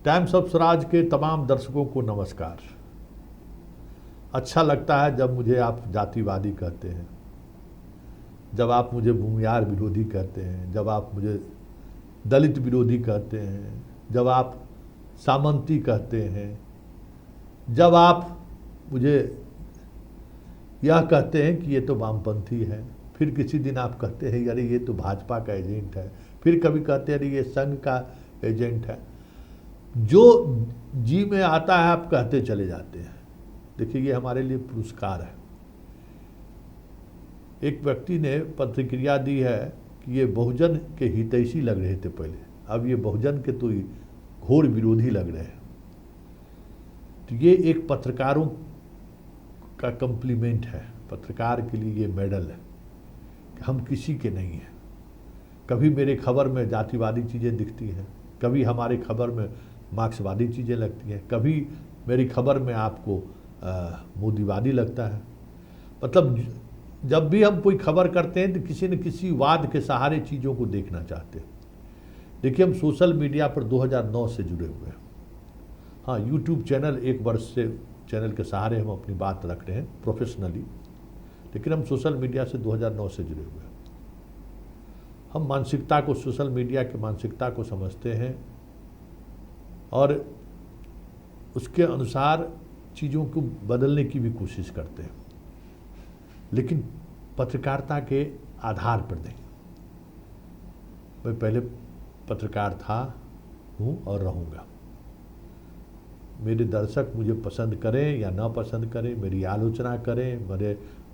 Times of Swaraj के तमाम दर्शकों को नमस्कार। अच्छा लगता है जब मुझे आप जातिवादी कहते हैं, जब आप मुझे भूमियार विरोधी कहते हैं, जब आप मुझे दलित विरोधी कहते हैं, जब आप सामंती कहते हैं, जब आप मुझे यह कहते हैं कि ये तो वामपंथी है, फिर किसी दिन आप कहते हैं अरे ये तो भाजपा का एजेंट है, फिर कभी कहते हैं अरे ये संघ का एजेंट है। जो जी में आता है आप कहते चले जाते हैं। देखिए ये हमारे लिए पुरस्कार है। एक व्यक्ति ने प्रतिक्रिया दी है कि ये बहुजन के हितैषी लग रहे थे पहले, अब ये बहुजन के तो घोर विरोधी लग रहे हैं। तो ये एक पत्रकारों का कम्प्लीमेंट है, पत्रकार के लिए ये मेडल है कि हम किसी के नहीं हैं। कभी मेरे खबर में जातिवादी चीज़ें दिखती हैं, कभी हमारे खबर में मार्क्सवादी चीज़ें लगती हैं, कभी मेरी खबर में आपको मोदीवादी लगता है। मतलब जब भी हम कोई खबर करते हैं तो किसी न किसी वाद के सहारे चीज़ों को देखना चाहते हैं। देखिए हम सोशल मीडिया पर 2009 से जुड़े हुए हैं। हाँ, यूट्यूब चैनल 1 वर्ष से चैनल के सहारे हम अपनी बात रख रहे हैं प्रोफेशनली, लेकिन हम सोशल मीडिया से 2009 से जुड़े हुए हैं। हम मानसिकता को, सोशल मीडिया की मानसिकता को समझते हैं और उसके अनुसार चीज़ों को बदलने की भी कोशिश करते हैं, लेकिन पत्रकारिता के आधार पर नहीं। मैं पहले पत्रकार था, हूँ और रहूँगा। मेरे दर्शक मुझे पसंद करें या ना पसंद करें, मेरी आलोचना करें,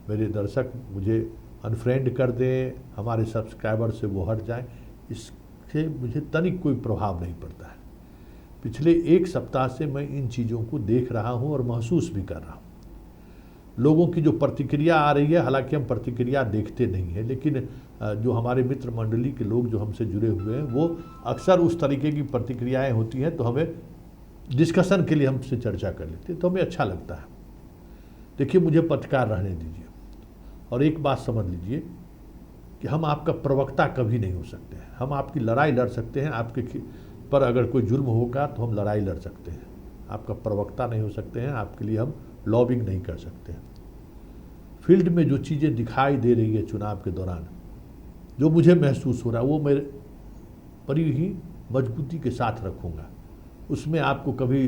मेरे दर्शक मुझे अनफ्रेंड कर दें, हमारे सब्सक्राइबर से वो हट जाएं, इससे मुझे तनिक कोई प्रभाव नहीं पड़ता है। पिछले 1 सप्ताह से मैं इन चीज़ों को देख रहा हूँ और महसूस भी कर रहा हूँ। लोगों की जो प्रतिक्रिया आ रही है, हालांकि हम प्रतिक्रिया देखते नहीं हैं, लेकिन जो हमारे मित्र मंडली के लोग जो हमसे जुड़े हुए हैं वो अक्सर उस तरीके की प्रतिक्रियाएं होती हैं, तो हमें डिस्कशन के लिए हमसे चर्चा कर लेते हैं, तो हमें अच्छा लगता है। देखिए मुझे पत्रकार रहने दीजिए और एक बात समझ लीजिए कि हम आपका प्रवक्ता कभी नहीं हो सकते हैं। हम आपकी लड़ाई लड़ सकते हैं, आपके पर अगर कोई जुर्म होगा तो हम लड़ाई लड़ सकते हैं, आपका प्रवक्ता नहीं हो सकते हैं, आपके लिए हम लॉबिंग नहीं कर सकते हैं। फील्ड में जो चीज़ें दिखाई दे रही है चुनाव के दौरान, जो मुझे महसूस हो रहा है, वो मैं बड़ी ही मजबूती के साथ रखूँगा। उसमें आपको कभी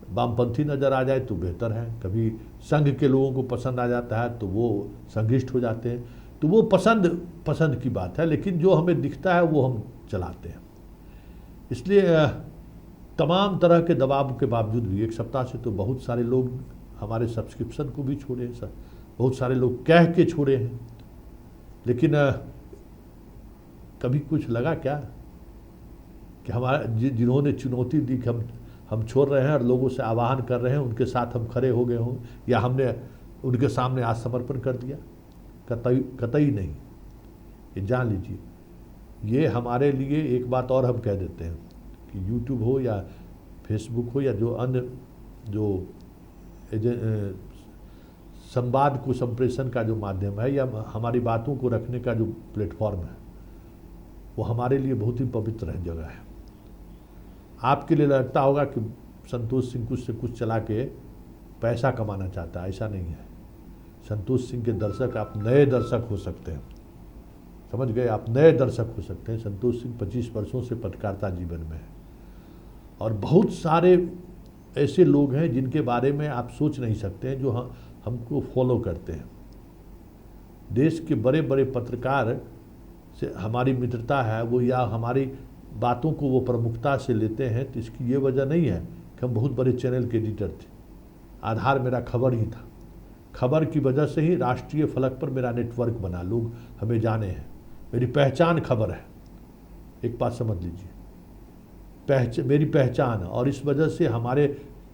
वामपंथी नज़र आ जाए तो बेहतर है, कभी संघ के लोगों को पसंद आ जाता है तो वो संघिष्ट हो जाते हैं, तो वो पसंद की बात है, लेकिन जो हमें दिखता है वो हम चलाते हैं। इसलिए तमाम तरह के दबाव के बावजूद भी 1 सप्ताह से तो बहुत सारे लोग हमारे सब्सक्रिप्शन को भी छोड़े हैं, बहुत सारे लोग कह के छोड़े हैं, लेकिन कभी कुछ लगा क्या कि हमारा जिन्होंने चुनौती दी कि हम छोड़ रहे हैं और लोगों से आह्वान कर रहे हैं, उनके साथ हम खड़े हो गए हों या हमने उनके सामने आत्मसमर्पण कर दिया? कतई नहीं। ये जान लीजिए, ये हमारे लिए एक बात और हम कह देते हैं कि यूट्यूब हो या फेसबुक हो या जो अन्य जो संवाद को संप्रेषण का जो माध्यम है या हमारी बातों को रखने का जो प्लेटफॉर्म है, वो हमारे लिए बहुत ही पवित्र जगह है। आपके लिए लगता होगा कि संतोष सिंह कुछ से कुछ चला के पैसा कमाना चाहता है, ऐसा नहीं है। संतोष सिंह के दर्शक आप नए दर्शक हो सकते हैं, समझ गए? आप नए दर्शक हो सकते हैं। संतोष सिंह 25 वर्षों से पत्रकारिता जीवन में है और बहुत सारे ऐसे लोग हैं जिनके बारे में आप सोच नहीं सकते हैं, जो हमको फॉलो करते हैं। देश के बड़े बड़े पत्रकार से हमारी मित्रता है, वो या हमारी बातों को वो प्रमुखता से लेते हैं, तो इसकी ये वजह नहीं है कि हम बहुत बड़े चैनल के एडिटर थे। आधार मेरा खबर ही था। खबर की वजह से ही राष्ट्रीय फलक पर मेरा नेटवर्क बना, लोग हमें जाने हैं, मेरी पहचान खबर है। एक बात समझ लीजिए, मेरी पहचान, और इस वजह से हमारे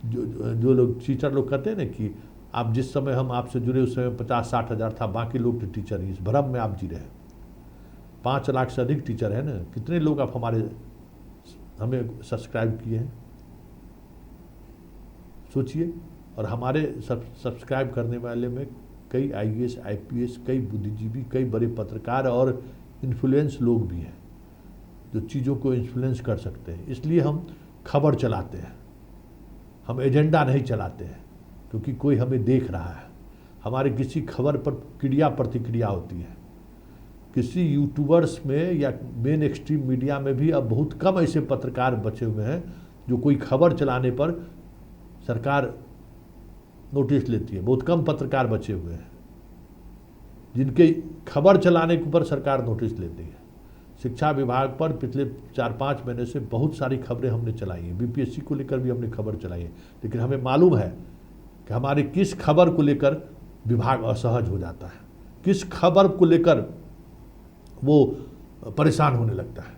जो लोग टीचर लोग कहते हैं ना कि आप जिस समय हम आपसे जुड़े उस समय 50-60 हज़ार था, बाकी लोग तो टीचर ही, इस भ्रम में आप जी रहे हैं। 5 लाख से अधिक टीचर है ना, कितने लोग आप हमें सब्सक्राइब किए हैं सोचिए। और हमारे सब्सक्राइब करने वाले में कई IAS IPS, कई बुद्धिजीवी, कई बड़े पत्रकार और इन्फ्लुएंस लोग भी हैं जो चीज़ों को इन्फ्लुएंस कर सकते हैं। इसलिए हम खबर चलाते हैं, हम एजेंडा नहीं चलाते हैं, क्योंकि कोई हमें देख रहा है। हमारे किसी खबर पर क्रिया प्रतिक्रिया होती है। किसी यूट्यूबर्स में या मेन एक्सट्रीम मीडिया में भी अब बहुत कम ऐसे पत्रकार बचे हुए हैं जो कोई खबर चलाने पर सरकार नोटिस लेती है। बहुत कम पत्रकार बचे हुए हैं जिनके खबर चलाने के ऊपर सरकार नोटिस लेती है। शिक्षा विभाग पर पिछले 4-5 महीने से बहुत सारी खबरें हमने चलाई हैं, बीपीएससी को लेकर भी हमने खबर चलाई है, लेकिन हमें मालूम है कि हमारी किस खबर को लेकर विभाग असहज हो जाता है, किस खबर को लेकर वो परेशान होने लगता है।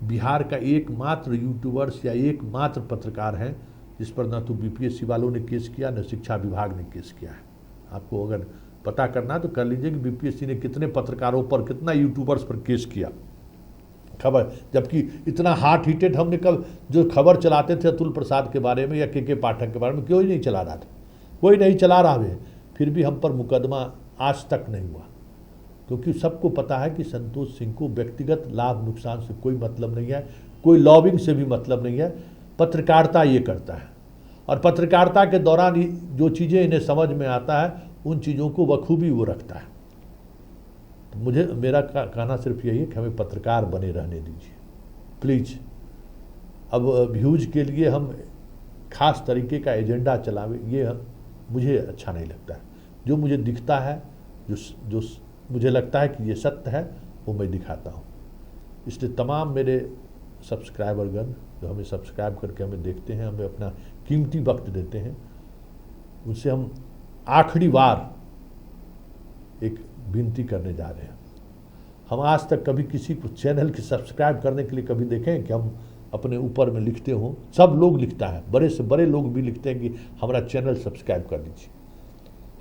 बिहार का एकमात्र यूट्यूबर्स या एकमात्र पत्रकार है जिस पर न तो बीपीएससी वालों ने केस किया न शिक्षा विभाग ने केस किया है। आपको अगर पता करना तो कर लीजिए कि बीपीएससी ने कितने पत्रकारों पर, कितना यूट्यूबर्स पर केस किया खबर, जबकि इतना हार्ट हिटेड हमने कब जो खबर चलाते थे अतुल प्रसाद के बारे में या के पाठक के बारे में, क्यों ही नहीं चला रहा था, कोई नहीं चला रहा है, फिर भी हम पर मुकदमा आज तक नहीं हुआ। क्योंकि सबको पता है कि संतोष सिंह को व्यक्तिगत लाभ नुकसान से कोई मतलब नहीं है, कोई लॉबिंग से भी मतलब नहीं है। पत्रकारिता ये करता है और पत्रकारिता के दौरान जो चीज़ें इन्हें समझ में आता है उन चीज़ों को बखूबी वो रखता है। तो मुझे मेरा कहना सिर्फ यही है कि हमें पत्रकार बने रहने दीजिए प्लीज़। अब व्यूज के लिए हम खास तरीके का एजेंडा चलावे, ये मुझे अच्छा नहीं लगता है। जो मुझे दिखता है, जो मुझे लगता है कि ये सत्य है, वो मैं दिखाता हूँ। इसलिए तमाम मेरे सब्सक्राइबरगण जो हमें सब्सक्राइब करके हमें देखते हैं, हमें अपना कीमती वक्त देते हैं, उनसे हम आखिरी बार एक विनती करने जा रहे हैं। हम आज तक कभी किसी को चैनल के सब्सक्राइब करने के लिए कभी देखें कि हम अपने ऊपर में लिखते हों? सब लोग लिखता है, बड़े से बड़े लोग भी लिखते हैं कि हमारा चैनल सब्सक्राइब कर दीजिए,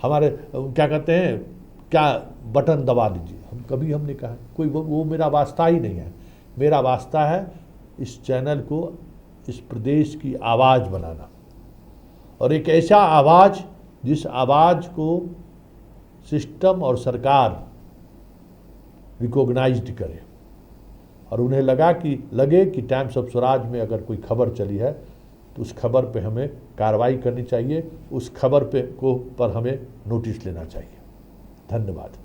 हमारे क्या कहते हैं, क्या बटन दबा दीजिए। कभी हमने कहा कोई वो मेरा वास्ता ही नहीं है। मेरा वास्ता है इस चैनल को, इस प्रदेश की आवाज़ बनाना, और एक ऐसा आवाज़ जिस आवाज़ को सिस्टम और सरकार रिकॉग्नाइज्ड करे और उन्हें लगे कि टाइम्स ऑफ स्वराज में अगर कोई खबर चली है तो उस खबर पे हमें कार्रवाई करनी चाहिए, उस खबर पर हमें नोटिस लेना चाहिए। धन्यवाद।